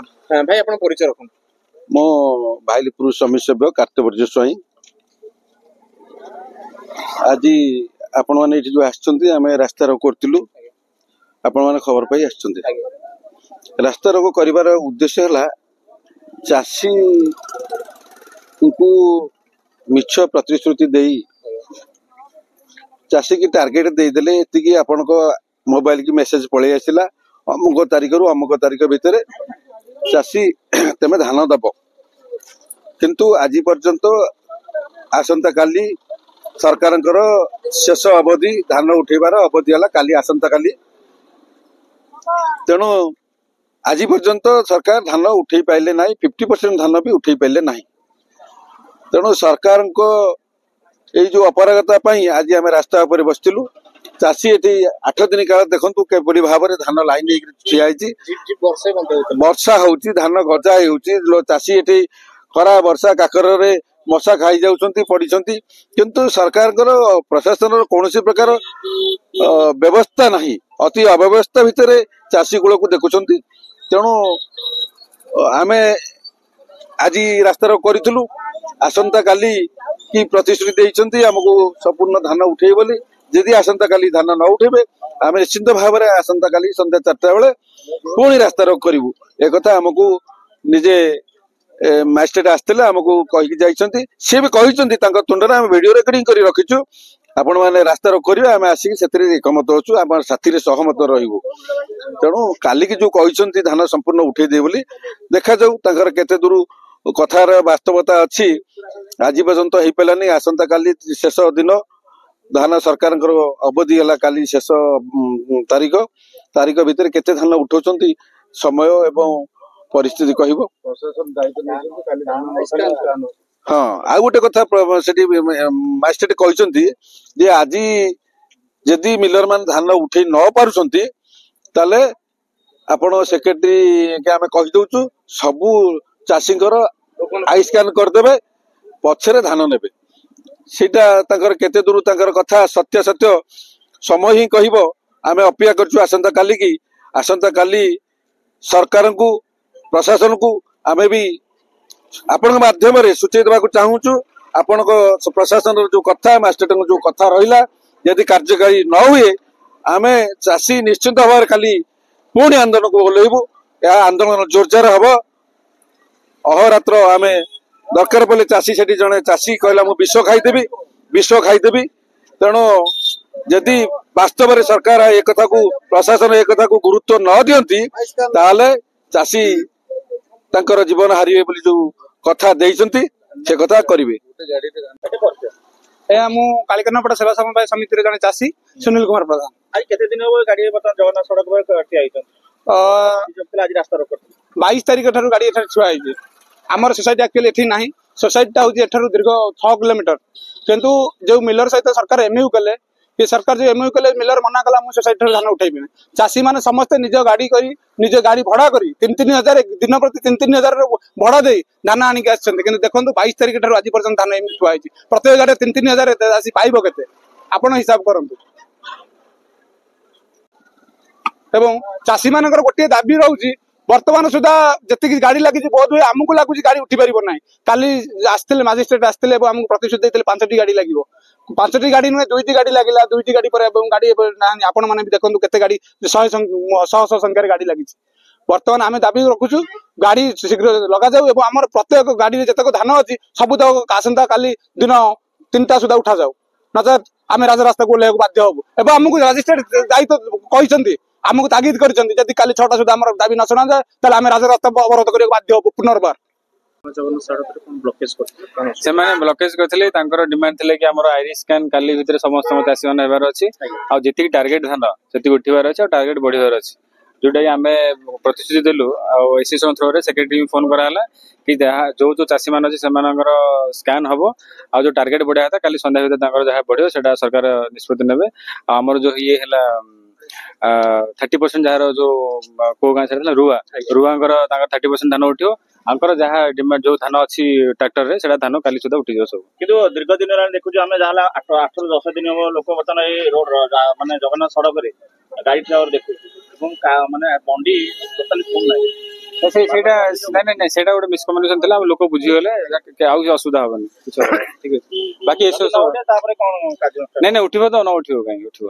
भाई आपण परिचय रखुन। मो भाईलीपुर समिति सभ्य कार्तवर्य स्वाई। आज आपण मैंने ये जो आम रास्ता रोक करूँ आपण मैंने खबर पाई रास्ता रोक कर उद्देश्य है चाषी को मिछ प्रतिश्रुति दे चाषी की टार्गेट देदेले ये आपण मोबाइल की मेसेज पलि आसला अमुक तारिख रु अमुक तारिख भितर चाषी तेमे धान दब किंतु आज पर्यंत आसंता काली सरकार शेष अवधि धान उठेबार अवधि है काली आसंता काली तेणु आज पर्यंत सरकार धान उठे पाइले ना 50% धान भी उठे पाइले ना तेणु सरकार ये जो अपरागता आज आम रास्ता उपर बसलु चाषी ये 8 दिन काल देखु किपरि भाव में धान लाइन ठिया वर्षा हो धान गजा हो चाषी ये खरा वर्षा काकर मशा खाई जाउछंती पड़िछंती किंतु सरकार प्रशासन कौन प्रकार व्यवस्था नहीं अति अव्यवस्था भितर चाषी कूल को देखुंट तेणु आम आज रास्तार करूँ आसंता काली की प्रतिश्रुति देइछंती हमको संपूर्ण धान उठे बोली जदि आसंता काली धान न उठेबे आम निश्चिंत भाव में आसंता काली संध्या 4टा बेले पुणी रास्ता रोक करूँ एक आमको निजे मैजिस्ट्रेट आसते आमको कहीकि जाइछंती सी भी कही तुंडर आम वीडियो रेकर्डिंग कर रखीचु आपण मैंने रास्ता रोक करेंगे आम आसिक से एकमत अच्छु आम साथी सहमत रही तेणु काली की जो कही धान संपूर्ण उठे दे बोली देखा जाऊ केते दूर कथार वास्तवता अच्छी आज पर्यंत हो पारानी आसंता काली शेष दिन धान सरकार अवधि है काली शेष तारीख तारीख भितर केते धान उठाउछंती समय एवं परिस्थिति कहब हाँ आ गोटे कथा मैजिस्ट्रेट कहते आज जदि मिलर मान धान उठे न पारुछंती ताले आपण सेक्रेटरी के आम कहीदु सबू चाषी आई स्कान करदे पछरे धान नेबे सीटा केते दूर कथा सत्य सत्य समय ही कहब आम अपेक्षा करछु आसंता काली सरकार को प्रशासन को आम भी आपण माध्यम सूचई देवा चाहूँ आपण प्रशासन जो कथा मैजिस्ट्रेट जो कथा रहा यदि कार्यकारी न हुए आम चाषी निश्चिंत भाव खाली पुणी आंदोलन को ओल्लैबू यह आंदोलन जोरजार हम अहोरात्र आम दरकार पड़े चाषी से जड़े चाषी कहला मु विष खाईदेवी तेणु जदि वास्तव में सरकार एक कथा को प्रशासन एक कथा को गुरुत्व न दियंती ताले चाषी तांकर जीवन हारिबे बोली जो कथा देइछंती से कथा करिवे मु कालिकनापड़ा सेवा समन्वय समिति जड़े चाषी सुनील कुमार प्रधान आज केते दिन हो गाड़ी जगन्नाथ सड़क पर ठिया आइछन आज रास्ता रोक 22 तारिख ठारू गाड़ी एठार छुआ आइछे आमर सोसाइटी एक्चुअली एठी नाही सोसाइटी होची एठारू दीर्घ 6 किलोमीटर किंतु जो मिलर सहित सरकार एमयू कले कि सरकार जो एमयू कले मिलर मना कला मु सोसाइटी धान उठेबे चाषी माने समस्त निज गाड़ी करी निज गाड़ी भड़ा करी 3-3 दिन प्रति 3-3 भड़ा दे धान आनिक आछन किंतु देखंतु 22 तारिख ठारू आज पर्यंत धान एमयू छुआ आइछे प्रत्येक गाड़ी 3-3 चाषी पाइबो केते आपण हिसाब करंतु एवं चाषी मानकर गोटे दाबी रहउची वर्तमान सुधा जी गाड़ी लगी बहुत हुए आमको लगुच गाड़ी उठी पार ना काली आसते मजिस्ट्रेट आसते आमको प्रतिश्रुति देते 5टी गाड़ी लगे 5टी गाड़ी नुहे 2टी गाड़ी लगे 2टी गाड़ी पर गाड़ी आपण मैंने भी देखो केते गाड़ी शह संख्यार गाड़ी लगी बर्तमान आम दाबी रखुचु गाड़ी शीघ्र लगा जाऊ आम प्रत्येक गाड़ी जितक धान अच्छी सब तक आसंता काली दिन 3टा सुधा उठा जाऊ नचेत आम राजरास्ता को ओह्लैक बाध्य हबू एवं आमको मजिस्ट्रेट दायित्व कहते आमको तागिद करछंती जदि काली 6टा सुधा आम दाबी न शुणा जाए ताले आम राजरास्ता अवरोध करने बाध्य हबू पुनर्बार से ब्लकेज करते डिमांड थे कि आईरी स्कान काली भितर समस्त चाषी मैंने होबार अच्छी आती टार्गेट धान से उठार अच्छे टार्गेट बढ़िबार अच्छे जोटा आम प्रतिश्रुति देलु एसोसिएशन थ्रो रे सेक्रेटरी फोन कराला कि जो जो चाषी मान अच्छे स्कान हम आ जो टार्गेट बढ़िया था काली संध्या भितर जहाँ बढ़ो से सरकार निष्पत्ति नेबे आमर जो ये है 30% जार जो को गाँ छाड़ा रुआ रुआंकर 30% धान उठो आंकर जहाँ डिमांड जो धान अच्छी ट्रैक्टर रे सेटा धान काली सुधा उठी सब किंतु दीर्घ दिन देखु आम जहाँ 8 ରୁ 10 दिन लोक बर्तमान ये रोड माने जगन्नाथ सड़क गाड़ी ठिया देखु माने मंडी टोटाली फुल ना ସେଇଟା ନାଇଁ ସେଇଟା ଗୋଟେ ମିସକମ୍ୟୁନିକେସନ ଥିଲା, ଲୋକ ବୁଝିଗଲେ, ଆଉ ଅସୁବିଧା ହବନି କିଛି ହବନି। ଠିକ ଅଛି, ବାକି ଏସବୁ ତାପରେ କଣ କାର୍ଯ୍ୟ? ନାଇଁ ଉଠିବ ତ ନ ଉଠିବ କାହିଁକି ଉଠିବ।